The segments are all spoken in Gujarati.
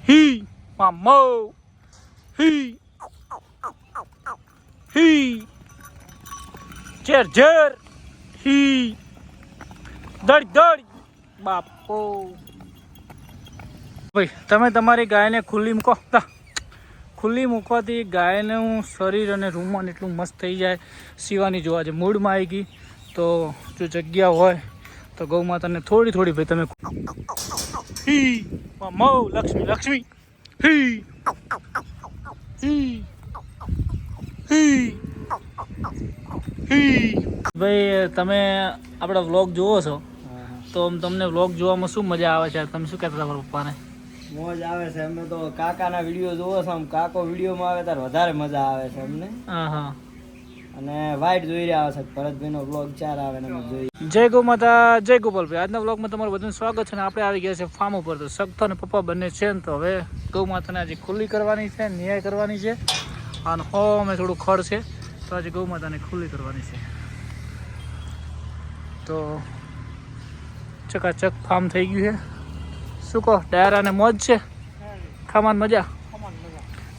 હી મામો હી હી ઝેર હી દડ બાપો ભાઈ તમે તમારી ગાયને ખુલ્લી મૂકો ખુલ્લી મૂકવાથી ગાયનું શરીર અને રૂમન એટલું મસ્ત થઈ જાય. શિવાની જો આજે મૂડમાં આવી ગઈ તો જો જગ્યા હોય તો ગૌ માતાને થોડી ભાઈ તમે હી મો લક્ષ્મી હી હી હી હી ભાઈ તમે આપણા વ્લોગ જુઓ છો તો તમને વ્લોગ જોવામાં શું મજા આવે છે? તમે શું કહેતા તમારા પપ્પાને? મોજ આવે છે. અમે તો કાકાના વિડીયો જોવો છો, આમ કાકો વિડીયોમાં આવે ત્યારે વધારે મજા આવે છે અમને. હા અને વાઇટ જોઈ રહ્યા છે ભરતભાઈનો વ્લોગ 4 આવે ને અમે જોઈએ. જય ગૌ માતા, જય ગોપાલભાઈ. આજના વ્લોગમાં તમારું બધાનું સ્વાગત છે. ને આપણે આવી ગયા છે ફાર્મ ઉપર. તો સખ્ત અને પપ્પા બંને છે ને તો હવે ગૌ માતાને આજે ખુલ્લી કરવાની છે, ન્યાય કરવાની છે. અને અમે થોડું ખડ છે તો આજે ગૌ માતાને ખુલ્લી કરવાની છે. તો ચકાચક ફાર્મ થઈ ગયું છે. શું કહો ડાયરાને મોજ છે? ખાવાની મજા?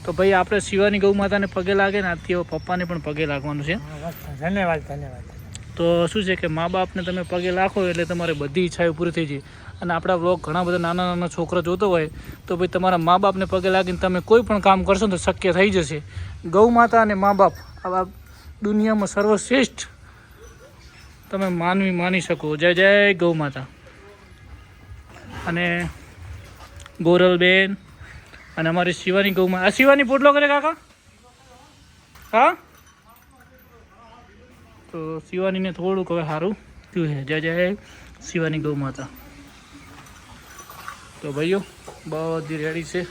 તો ભાઈ આપણે શિવાની ગૌ માતાને પગે લાગે ને આથી પપ્પાને પણ પગે લાગવાનું છે. ધન્યવાદ. તો શું છે કે મા બાપને તમે પગે લાખો એટલે તમારે બધી ઈચ્છાઓ પૂરી થઈ જાય. અને આપણા વ્લોગ ઘણા બધા નાના છોકરા જોતો હોય તો ભાઈ તમારા મા બાપને પગે લાગીને તમે કોઈ પણ કામ કરશો તો શક્ય થઈ જશે. ગૌ માતા અને મા બાપ આવા દુનિયામાં સર્વશ્રેષ્ઠ તમે માની શકો. જય ગૌ માતા. અને ગોરલબેન અને અમારી શિવાની ગૌમાં આ શિવાની પોટલો કરે કાકા. હા તો શિવાનીને થોડુંક હવે સારું થયું છે. જય શિવાની ગૌ માતા. તો ભાઈઓ બધી રેડી છે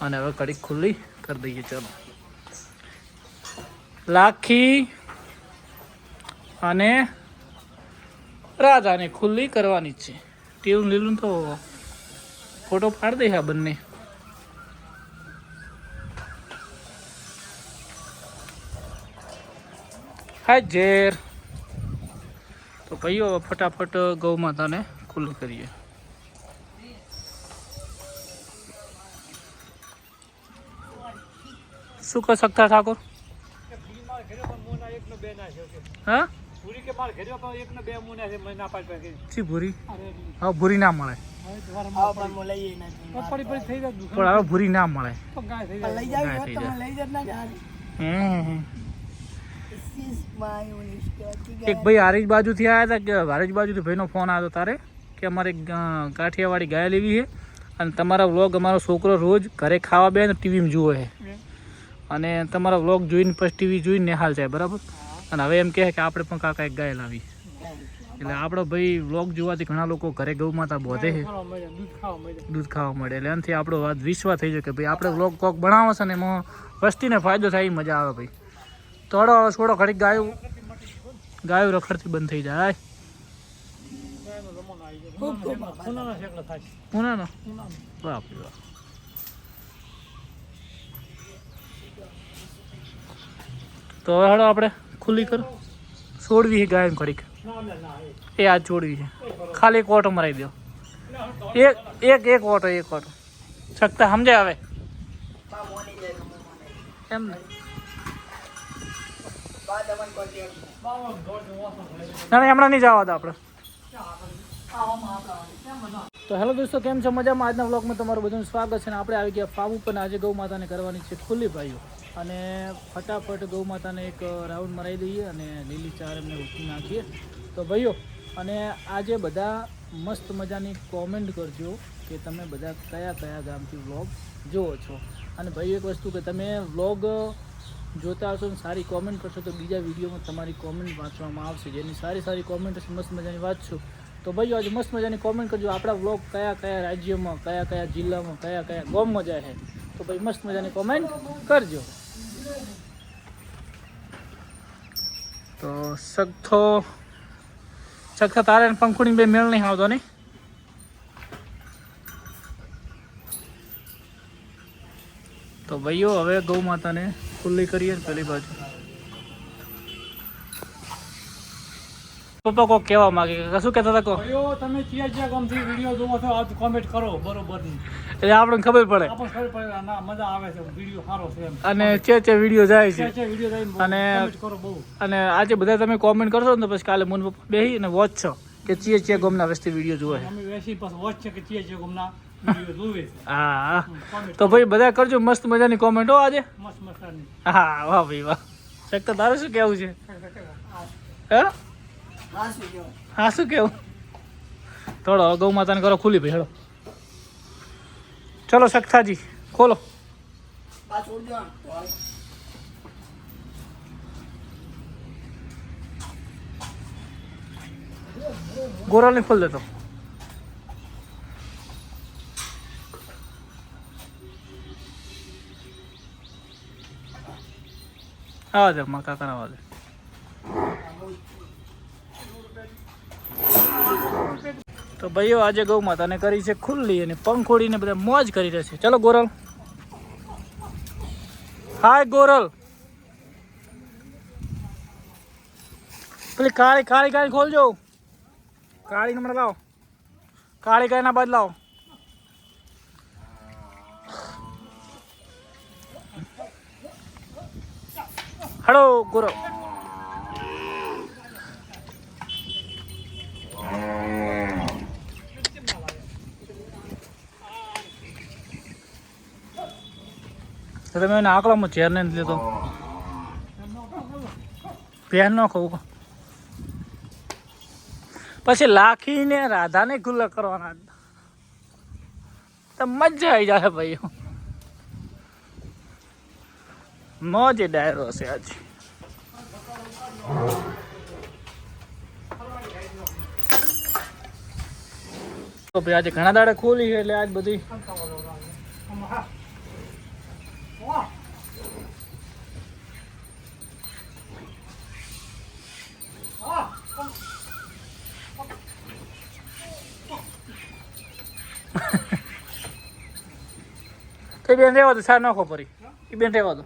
અને હવે કડીક ખુલ્લી કરી દઈએ. ચાલો લાખી અને રાધાને ખુલ્લી કરવાની જ છે. ટીવું લીલું તો ફોટો પાડી દે આ બંને. હાજર. તો ભાઈઓ ફટાફટ ગૌ માતાને ખુલ્લું કરીએ. શું કહી શકતા ઠાકોર? હા ભૂરી હા ભૂરી ના મળે પણ હવે ભૂરી ના મળે. એક ભાઈ હારીજ બાજુથી આવ્યા હતા કે હારીજ બાજુથી ભાઈનો ફોન આવ્યો તારે કે અમારે કાઠિયાવાડી ગાય લેવી છે અને તમારા વ્લોગ અમારો છોકરો રોજ ઘરે ખાવા બે ને ટીવીમાં જુએ છે અને તમારા વ્લોગ જોઈને પછી ટીવી જોઈને નિહાલ જાય બરાબર. અને હવે એમ કહે કે આપણે પણ કાકા એક ગાય લાવી. એટલે આપણો ભાઈ વ્લોગ જોવાથી ઘણા લોકો ઘરે ગૌ માતા બોધે છે, દૂધ ખાવા મળે. એટલે એનાથી આપણો વાત વિશ્વાસ થઈ જાય કે ભાઈ આપણે વ્લોગ કોક બનાવો છે ને એમાં વસ્તીને ફાયદો થાય એ મજા આવે ભાઈ. તો હળો હવે છોડો ઘડીક ગાયો રખડતી બંધ થઈ જાય. ઉનાનો બાપ રે બાપ. તો હવે હળો આપણે ખુલ્લી કરો. છોડવી છે ગાય ઘડીક. એ આ છોડવી છે. ખાલી એક ઓટો મરાવી દો. એક ઓટો શકતા સમજાય હવે એમ ને. ના હમણાં નહીં જવા દો આપણે. તો હેલો દોસ્તો, કેમ છો? મજામાં? આજના વ્લોગમાં તમારું બધું સ્વાગત છે. ને આપણે આવી ગયા ફાર્મ ઉપર. આજે ગૌ માતાને કરવાની છે ખુલ્લી ભાઈઓ. અને ફટાફટ ગૌ માતાને એક રાઉન્ડ મરાવી દઈએ અને લીલી ચાર એમને ઉઠી નાખીએ. તો ભાઈઓ અને આજે બધા મસ્ત મજાની કોમેન્ટ કરજો કે તમે બધા કયા ગામથી વ્લોગ જુઓ છો. અને ભાઈ એક વસ્તુ કે તમે વ્લોગ જોતા હશો ને સારી કોમેન્ટ કરશો તો બીજા વિડીયોમાં તમારી કોમેન્ટ વાંચવામાં આવશે. જેની સારી કોમેન્ટ હશે મસ્ત મજાની વાંચશું. તો ભાઈઓ આજે મસ્ત મજાની કોમેન્ટ કરજો. આપણા વ્લોગ કયા રાજ્યમાં, કયા જિલ્લામાં, કયા ગામમાં જાય છે. તો ભાઈ મસ્ત મજાની કોમેન્ટ કરજો. તો સખત તારે પંખુડી બે મેળ નહીં આવતો નહીં. તો ભાઈઓ હવે ગૌ માતાને ખુલ્લી કરીએ પેલી બાજુ. પપ્પા કોક કહેવા માંગે કે શું કહેતા હતા કો ભાઈઓ તમે ક્યાં ગામથી વિડીયો જોવો છો આ કોમેન્ટ કરો બરોબર ની એટલે આપણને ખબર પડે આપણને ખબર પડે ના મજા આવે છે વિડીયો સારો છે એમ અને ચે વિડીયો જાય છે છે વિડીયો જોઈને અને comment કરો બહુ અને આજે બધા તમે કોમેન્ટ કરશો ને તો પછી કાલે મુન પપ્પા બેહી અને વોચ છો કે ચીએ ગમના વસ્તી વિડીયો જોવે છે અમે વેસી પાસ વોચ છે કે ક્યાં ગામના વિડીયો જોવે છે હા comment તો ભાઈ બધા કરજો મસ્ત મજાની કોમેન્ટ હો આજે મસ્ત મસ્તની હા વાહ ભાઈ વાહ શકતા તારે શું કેવું છે હે હા શું કેવું થોડો ગૌ માતાને કરો ખુલ્લી ભાઈ હેડો ચલો સખ્તાજી ખોલો ગોરાલને ખોલ દેતો આવા દે મારા કાકાને આવા દે તો ભાઈઓ આજે ગૌ માતાને કરી છે ખુલ્લી અને પંખોડીને બધા મોજ કરી રહ્યા છે ચલો ગોરલ હાય ગોરલ પેલી કાળી કાળી ગાય ખોલજો કાળી નંબર લાવો કાળી ગાયના બાદ લાવો હડો ગોરલ તો તમે એને આકલામાં ઝેર નહીં લીધો પેન ન ખાવું પછી લાખીને રાધાને ખુલ્લા કરવાના તો મજા આવી જાય ભાઈ મોજે ડાયરો છે આજે તો ભાઈ આજે ઘણા દાડે ખોલી છે એટલે આજ બધી કઈ બેન રહેવા દો સાર નાખો પરી એ બેન રહેવા દો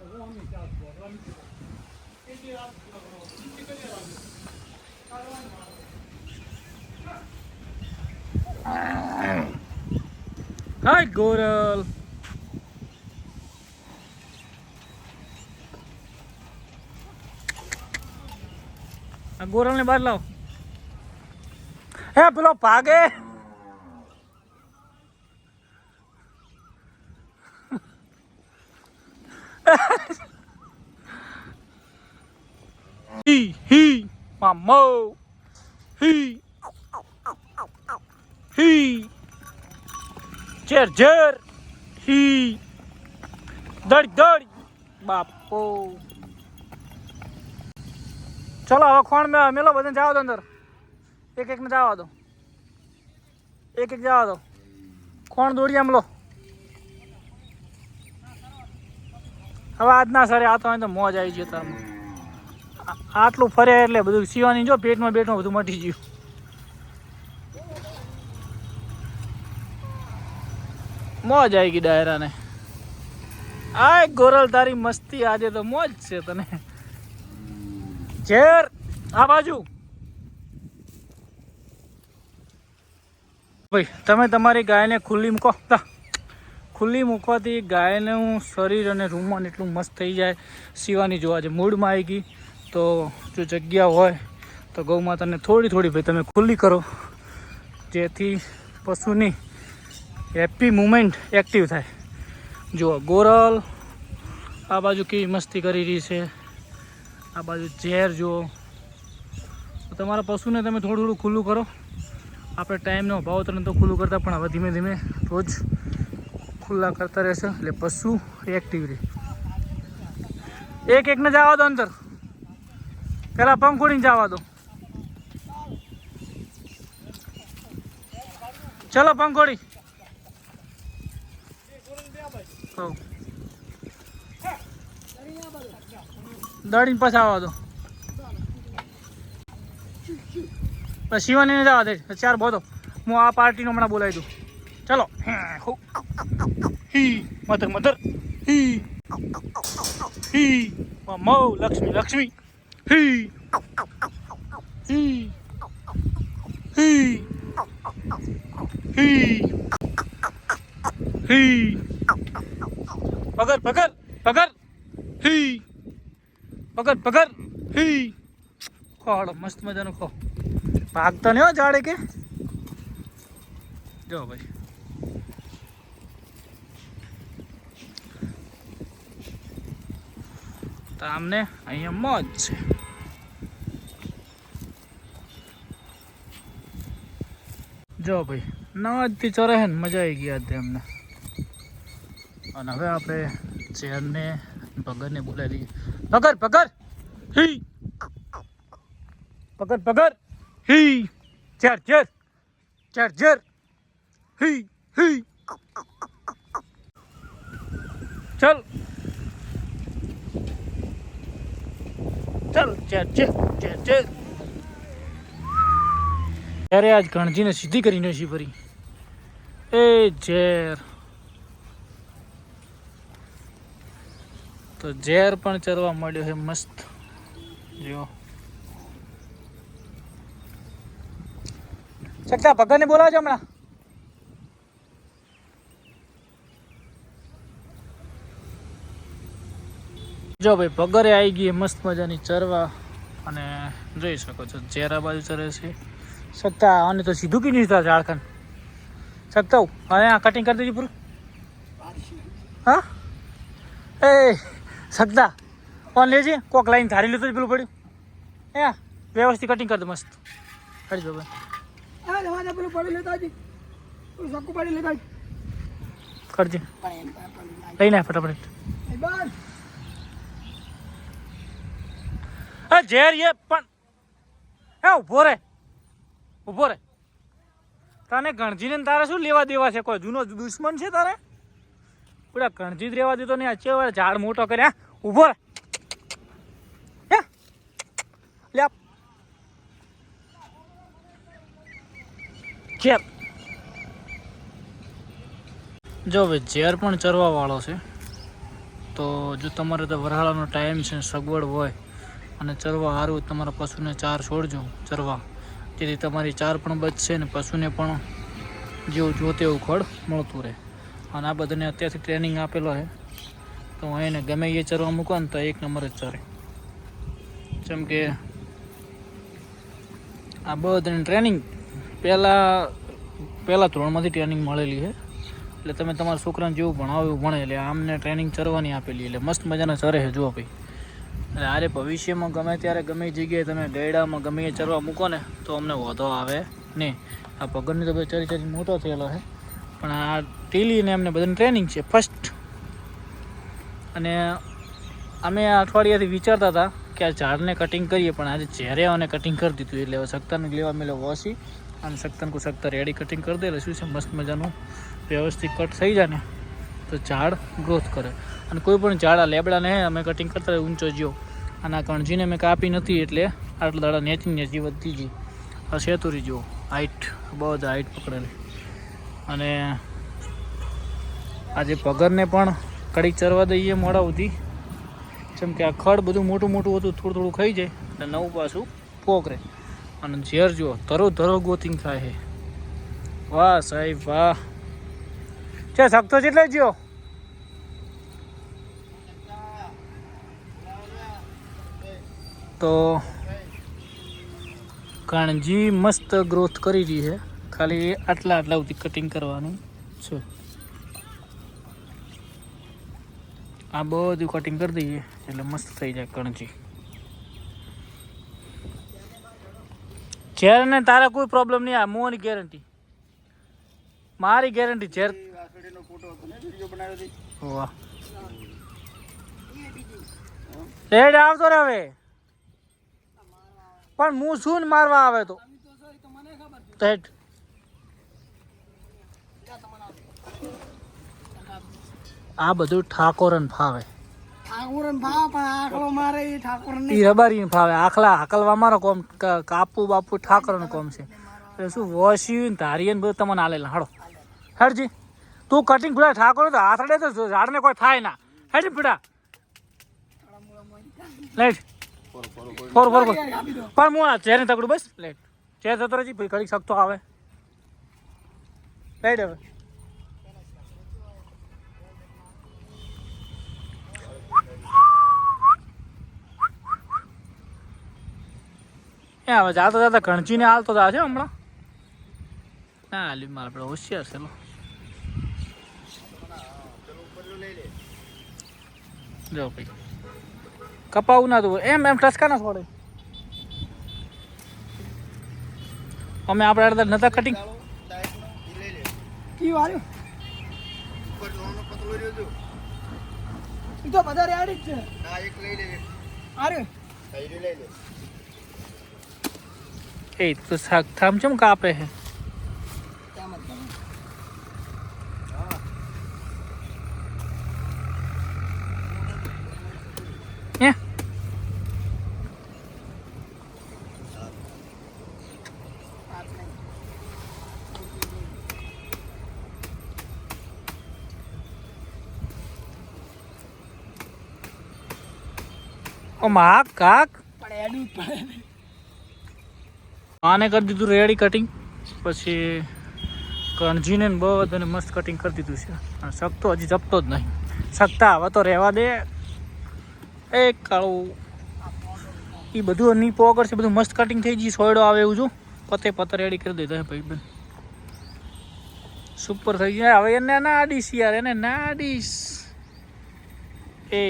હાય ગોરલ આ ગોરલ ને બહાર લાવો હે પેલો ભાગે He, mamo, he, jer, he, દડી બાપો ચલો હવે ખોણ મેલો બધાને જવા દો અંદર એક ને જવા દો એક જવા દો ખોણ દોડી આમ લો હવે આજના સરે આ તો મોજ આવી ગયો તમે આટલું ફરે એટલે બધું સીવાની જો પેટમાં બધું મટી ગયું મોજ આવી ગઈ ડાયરાને આય ગોરલ તારી મસ્તી આજે તો મોજ છે તને ઝેર આ બાજુ ભાઈ તમે તમારી ગાયને ખુલ્લી મૂકો ખુલ્લી મૂકવાથી ગાયનું શરીર અને રૂમન એટલું મસ્ત થઈ જાય સીવાની જો આજે મૂડમાં આવી ગઈ તો જો જગ્યા હોય તો ગૌ માતાને થોડી ભાઈ તમે ખુલ્લી કરો જેથી પશુની હેપી મુમેન્ટ એક્ટિવ થાય જુઓ ગોરલ આ બાજુ કેવી મસ્તી કરી રહી છે આ બાજુ ઝેર જુઓ તો તમારા પશુને તમે થોડું ખુલ્લું કરો આપણે ટાઈમનો અભાવ તરત તો ખુલ્લું કરતા પણ હવે ધીમે ધીમે રોજ ખુલ્લા કરતા રહેશે એટલે પશુ એક્ટિવ રહે એકને જવા દો અંદર પેલા પંખોડીને જવા દો ચલો પંખોડી દોડીને પછી આવવા દો પછી શિવાની ને જવા દે ચાર બોધો હું આ પાર્ટીનો હમણાં બોલાવી દઉં ચલો હી મધર હી મો લક્ષ્મી હી હી હી હી પકડ પકડ પકડ હી પકડ પકડ હી ખોડો મસ્ત મજાનો ખો ભાગતો નહીં હો જાડે કે જો ભાઈ તો આમને અહીંયા મોજ છે જો ભાઈ નવાજથી ચરે છે ને મજા આવી ગઈ આજે અમને અને હવે આપણે ચેરને ભગરને બોલાવી લઈએ પકડ પકડ હી પકડ પકડ હી ચેર ચેર ચેર ચેર હી હી ચલ ચલ ચેર ચેર ચેર ચેર ત્યારે આજ ગણજીને સીધી કરીને છે ફરી એ ઝેર તો ઝેર પણ ચરવા મળ્યો છે મસ્ત જો શકતા ભગતને બોલાવજો હમણાં જો ભાઈ પગરે આવી ગઈ મસ્ત મજાની ચરવા અને જોઈ શકો છો ઝેરા બાજુ ચરે છે શકતા અને તો સીધું કી નહીં થતા ઝાડખંડ શકતા હવે આ કટિંગ કરી દેજો પૂરું હા એ શકતા કોણ લેજે કોક લાઈન ધારી લેતો જ પેલું પડ્યું હે વ્યવસ્થિત કટિંગ કરી દે મસ્ત કરી દો કરજે લઈને ફટાફટ ઝેર એ પણ હે ઊભો રે ઊભો રે તને ગણજીને તારે શું લેવા દેવા છે કોઈ જૂનો દુશ્મન છે તારે પૂરા ગણજી જ રહેવા દેતો નહીં આ ચેવા ઝાડ મોટો કરે હા ઊભો રે લે ચેપ જો ભાઈ ઝેર પણ ચરવા વાળો છે તો જો તમારે તો વરહાળાનો ટાઈમ છે સગવડ હોય અને ચરવા સારું તમારા પશુને ચાર છોડજો ચરવા જેથી તમારી ચાર પણ બચશે ને પશુને પણ જેવું જોતે એવું ખડ મળતું રહે અને આ બધાને અત્યારથી ટ્રેનિંગ આપેલો છે તો એને ગમે એ ચરવા મૂકો ને તો એક નંબર જ ચરે જેમ કે આ બધાને ટ્રેનિંગ પહેલાં ધોરણમાંથી ટ્રેનિંગ મળેલી છે એટલે તમે તમારા છોકરાને જેવું ભણાવો એવું ભણે એટલે આમને ટ્રેનિંગ ચરવાની આપેલી એટલે મસ્ત મજાના ચરે છે જુઓ ભાઈ એટલે આરે ભવિષ્યમાં ગમે ત્યારે ગમે જગ્યાએ તમે ગયડામાં ગમે એ ચરવા મૂકો ને તો અમને વધો આવે નહીં આ પગરની તો ભાઈ ચરી ચરી મોટો થયેલો છે પણ આ ટીલીને એમને બધાની ટ્રેનિંગ છે ફર્સ્ટ અને અમે અઠવાડિયાથી વિચારતા હતા કે આ ઝાડને કટિંગ કરીએ પણ આજે ઝેરે અને કટિંગ કરી દીધું એટલે હવે સખ્તાને લેવા મેળો વસી અને સખ્તાને કોઈ સખ્તા રેડી કટિંગ કરી દે એટલે શું છે મસ્ત મજાનું વ્યવસ્થિત કટ થઈ જાય ને તો ઝાડ ગ્રોથ કરે અને કોઈ પણ ઝાડ આ લેબડાને અમે કટિંગ કરતા ઊંચો જ્યો અને આ કણજીને મેં કાપી નથી એટલે આટલા દાડા નેચી વધતી ગઈ આ સેતુરી જુઓ હાઈટ બધા હાઈટ પકડેલી અને આજે પગરને પણ કડીક ચરવા દઈએ મોડા સુધી જેમ કે આ ખડ બધું મોટું મોટું હતું થોડું થોડું ખાઈ જાય એટલે નવું પાછું પોકરે અને ઝેર જુઓ ધરો ગોતિંગ થાય છે વાહ સાહેબ વાહ છે શકતો છે એટલે જ્યો તો કણજી મસ્ત ગ્રોથ કરી રહી છે ખાલી આટલા સુધી કટિંગ કરવાનું છે આ બધું કટિંગ કરી દઈએ એટલે મસ્ત થઈ જાય કણજી ઝેર ને તારે કોઈ પ્રોબ્લેમ નહીં આ મોની ગેરંટી મારી ગેરંટી ઝેર વાહ રેડ આવતો રે હવે પણ હું શું ને મારવા આવે તો હેડ આ બધું ઠાકોરન ફાવે ઈ રબારી ફાવે આખલા હાકલવા મારો કોમ કાપવું બાપુ ઠાકોરનું કોમ છે એટલે શું વોશી ને ધારીએ ને બધું તમને આલેલા હાડો હેડજી તું કટિંગ પીડા ઠાકોર તો હાથડે તો ઝાડને કોઈ થાય ના હેડ પીડા લેટ ફોર પણ હું આ ચેરને તકડું બસ લેટ ચેર જતો રહેજી ભાઈ ઘડીક શકતો આવે રાઈટ હવે હવે જાતો જાતા ઘણચીને હાલતો તા છે હમણાં ના હાલી મારે આપણે હોશિયાર છે લો જો ભાઈ કપાવું ના તું એમ ટસકા ના છોડે અમે આપણે અડધા નતા કટિંગ કી વાળ્યો ઈ તો બધા રેડી જ છે આરે એ તો શાક થામ ચમ કાપે હે હે ઓ માક કાક પણ એડું પડે આને કરી દીધું રેડી કટિંગ પછી કણજીને બધાને મસ્ત કટિંગ કરી દીધું છે અને શકતો હજી જપતો જ નહીં શકતા હવે તો રહેવા દે એ કાળું એ બધું ની પોગર છે બધું મસ્ત કટિંગ થઈ ગઈ સોયડો આવે એવું છું પતે રેડી કરી દીધો હે ભાઈ બેન સુપર થઈ ગયા હવે એને ના આડીશ યાર એને ના આડીશ એ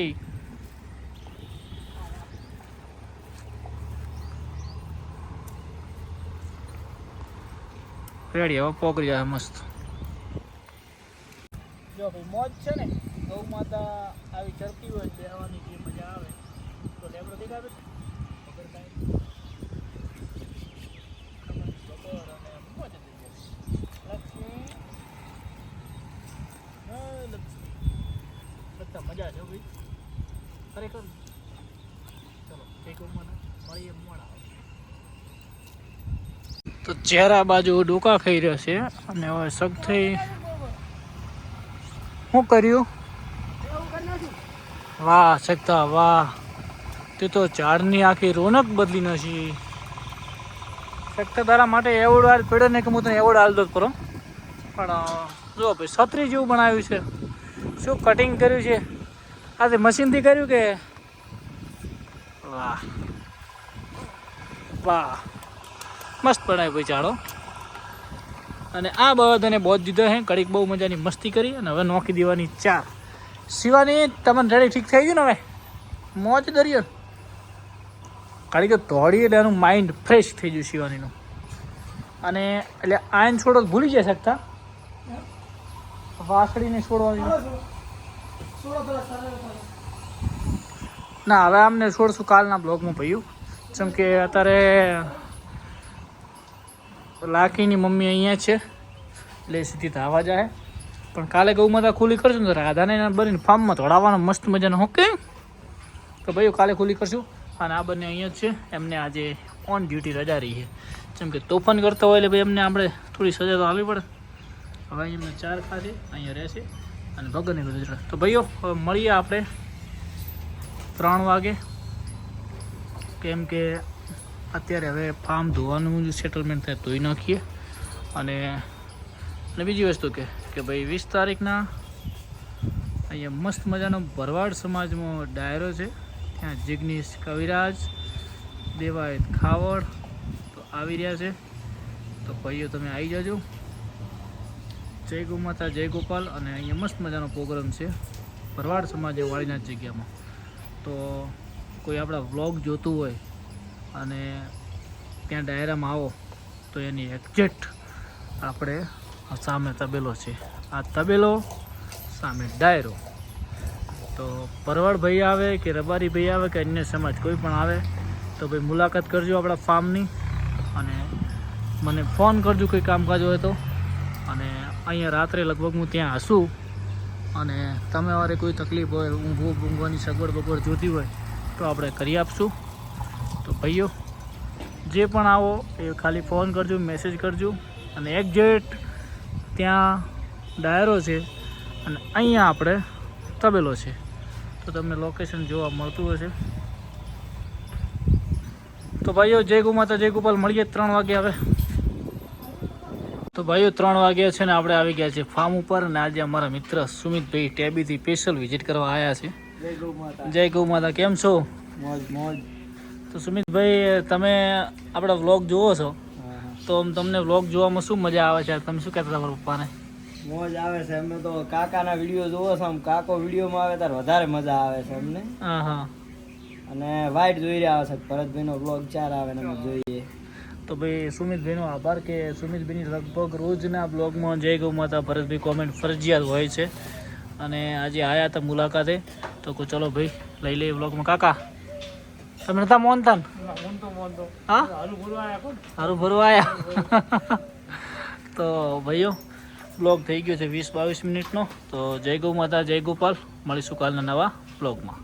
રેડી હવે પોકરી જાય મસ્ત જો ભાઈ મોજ છે ને ગૌ માતા આવી ચરતી હોય બેહવાની જે મજા આવે તો લેબડો દેખાડે વગર કાંઈ બપોર અને મોજ થઈ જાય લક્ષ્મી લક્ષ્મી બધા મજા છે ભાઈ ખરેખર ચલો એક ઉંમર મળીએ મોડા તો ચહેરા બાજુ ડોકા ખાઈ રહ્યો છે અને હવે સગ થઈ શું કર્યું વાહ શકતા વાહ તે તો ઝાડની આખી રોનક બદલી નથી શકતા તારા માટે એવોર્ડ હાલ પડ્યો ને કે હું તને એવોર્ડ હાલ દો કરો પણ જો ભાઈ છત્રી જેવું બનાવ્યું છે શું કટિંગ કર્યું છે આ તે મશીનથી કર્યું કે વાહ વાહ મસ્ત બનાવ્યું ભાઈ ઝાડો અને આ બધાને બોધ દીધો હે ઘડીક બહુ મજાની મસ્તી કરી અને હવે નોખી દેવાની ચાર શિવાની તમને રેડી ઠીક થઈ ગયું ને હવે મોજ દરિયો ઘડીક દોડી એટલે એનું માઇન્ડ ફ્રેશ થઈ ગયું શિવાનીનું અને એટલે આયન છોડો ભૂલી જાય શકતા વાસળીને છોડવાની ના હવે આમને છોડશું કાલના બ્લોગમાં ભયું જેમ કે અત્યારે લાકીની મમ્મી અહીંયા છે એટલે સીધી ધાવા જાય પણ કાલે ગૌ માતા ખુલ્લી કરશું ને તો રાધાને બનીને ફાર્મમાં ધોડાવવાનો મસ્ત મજાનો ઓકે તો ભાઈ કાલે ખુલ્લી કરશું અને આ બંને અહીંયા જ છે એમને આજે ઓન ડ્યુટી રજા રહી છે જેમ કે તોફાન કરતા હોય એટલે ભાઈ એમને આપણે થોડી સજા તો આપવી પડે હવે એમને ચાર ખાશે અહીંયા રહેશે અને ભગવાનને બધું તો ભાઈઓ હવે મળીએ આપણે 3 વાગે કેમ કે અત્યારે હવે ફાર્મ ધોવાનું સેટલમેન્ટ થાય ધોઈ નાખીએ અને બીજી વસ્તુ કે ભાઈ 20 તારીખના અહીંયા મસ્ત મજાનો ભરવાડ સમાજમાં ડાયરો છે ત્યાં જિગ્નેશ કવિરાજ દેવાયત ખાવડ તો આવી રહ્યા છે તો ભાઈઓ તમે આવી જાજો જય ગૌ માતા જય ગોપાલ અને અહીંયા મસ્ત મજાનો પ્રોગ્રામ છે ભરવાડ સમાજે વાળીનાથ જગ્યામાં તો કોઈ આપણા વ્લોગ જોતું હોય અને ત્યાં ડાયરામાં આવો તો એની એક્ઝેક્ટ આપણે સામે તબેલો છે આ તબેલો સામે ડાયરો તો પરવડ ભાઈ આવે કે રબારી ભાઈ આવે કે અન્ય સમાજ કોઈ પણ આવે તો ભાઈ મુલાકાત કરજો આપણા ફાર્મની અને મને ફોન કરજો કોઈ કામકાજ હોય તો અને અહીંયા રાત્રે લગભગ હું ત્યાં હશું અને તમે વારે કોઈ તકલીફ હોય ઊંઘવાની સગવડ જોતી હોય તો આપણે કરી આપશું તો ભાઈઓ જે પણ આવો એ ખાલી ફોન કરજો મેસેજ કરજો અને એક્ઝેક્ટ ત્યાં ડાયરો છે અને અહીંયા આપણે તબેલો છે તો તમને લોકેશન જોવા મળતું હશે તો ભાઈઓ જય ગૌ માતા જય ગોપાલ મળીએ 3 વાગે હવે. તો ભાઈઓ 3 વાગ્યા છે ને આપણે આવી ગયા છે ફાર્મ ઉપર અને આજે અમારા મિત્ર સુમિતભાઈ ટેબીથી સ્પેશિયલ વિઝિટ કરવા આવ્યા છે. જય ગૌ માતા. જય ગૌ માતા, કેમ છો? મોજ મોજ. તો સુમિતભાઈ તમે આપણા વ્લોગ જુઓ છો હા, હા. તો તમને વ્લોગ જોવામાં શું મજા આવે છે? તમે શું કહેતા હતા મારા પપ્પાને? મોજ આવે છે. અમે તો કાકાના વિડીયો જોવો છો. આમ કાકો વિડીયોમાં આવે ત્યારે વધારે મજા આવે છે અમને. હા હા. અને વાઇટ જોઈ રહ્યા છે ભરતભાઈનો બ્લોગ 4 આવે ને અમે જોઈએ. તો ભાઈ સુમિતભાઈનો આભાર કે સુમિતભાઈની લગભગ રોજના બ્લોગમાં જય ગૌ માતા ભરતભાઈ કોમેન્ટ ફરજિયાત હોય છે અને આજે આવ્યા હતા મુલાકાતે તો ચલો ભાઈ લઈ લઈએ બ્લોગમાં. કાકા તમે નતા મોનતા ને? હા સારું ભરવા આવ્યા. તો ભાઈઓ બ્લોગ થઈ ગયો છે 20-22 મિનિટનો. તો જય ગૌ માતા જય ગોપાલ, મળીશું કાલના નવા બ્લોગમાં.